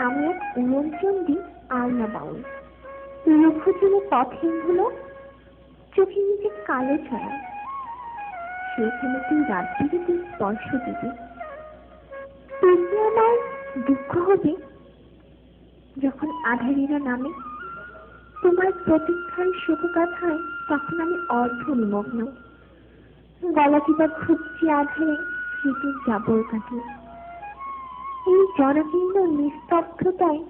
আমি এক উড়নচণ্ডী আলনা বাউল, লক্ষ্যচুলে পথহীন হলো, চোখের নিচে কালো ছায়া। সেখানে তুই রাত্রিতে স্পর্শ দিবি। তুই কি আমার দুঃখ হবে যখন আধারিরা নামে? তোমার প্রতীক্ষার শোকগাথায় তখন আমি অর্ধ নিমগ্ন, গলা টিপা খুঁজছি আধারে স্মৃতির জাবর কাটে। এই জনকীর্ণ নিস্তব্ধতায়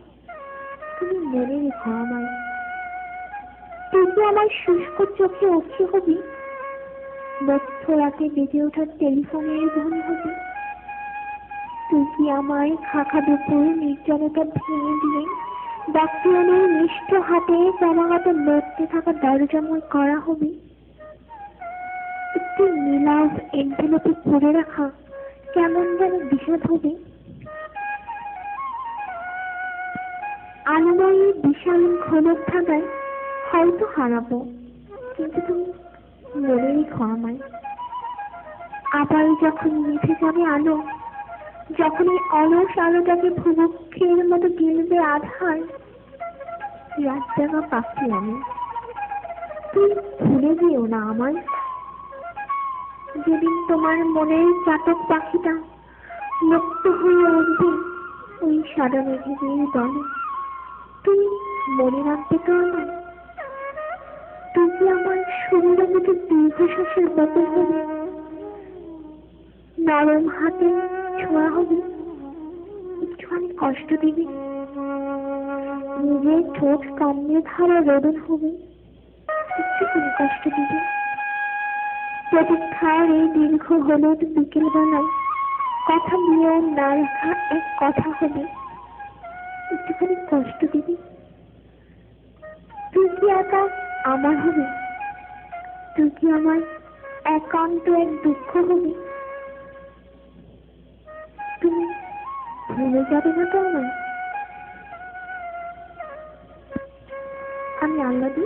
তুমি মনে রেখো আমায়। তুই কি আমার শুষ্ক চোখে অক্ষি হবি? ব্যস্ত রাতে বেজে ওঠার টেলিফোনের ধ্বনি হবি? তুই কি আমার খাখা দুপুর নির্জনতা ভেঙে দিয়ে ডাক্তারের মিষ্ট হাতে ক্রমাগত লড়তে থাকা দরজাময় করা হবি? একটি নীলাভ এনভেলপে পড়ে রাখা কেমন যেন বিষাদ হবে। আলোময় বিশাল ঘনক থাকায় হয়তো হারাবো, কিন্তু তুমি মনে রেখো আমায়। আবার যখন নিভে যাবে আলো, যখন এই অলস আলোটাকে ভুবক্ষের মতো গিলবে আধার, রাত জাগা পাখি আমি, তুই ভুলে যেও না আমায়। যেদিন তোমার মনের চাতক পাখিটা মুক্ত হয়ে উঠবে ওই সাদা মেঘেদের দলে, তুই মনে রাখবে তো আমায়? তুই কি আমার শরীরের মতো দীর্ঘশ্বাসের বদল হবে? নরম হাতে ছোঁয়া হবে? একটুখানি কষ্ট দিবি? নিজের ঠোঁট কামড়ে ধরা রোদন হবে? একটুখানি কষ্ট দিবি? প্রতীক্ষার এই দীর্ঘ হলুদ বিকেল বেলায় কথা নিয়েও না রাখা এক কথা হবে? একটুখানি কষ্ট দিবি? তুই কি একা আমার হবে? তুই কি আমার একান্ত এক দুঃখ হবে? তুমি ভুলে যাবে না তো আমায়? আমি আল্লাদি।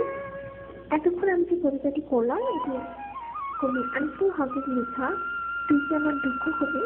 এতক্ষণ আমি যে কবিতাটি করলাম, এটি কবি আনিসুল হকের লেখা তুই কি আমার দুঃখ হবে।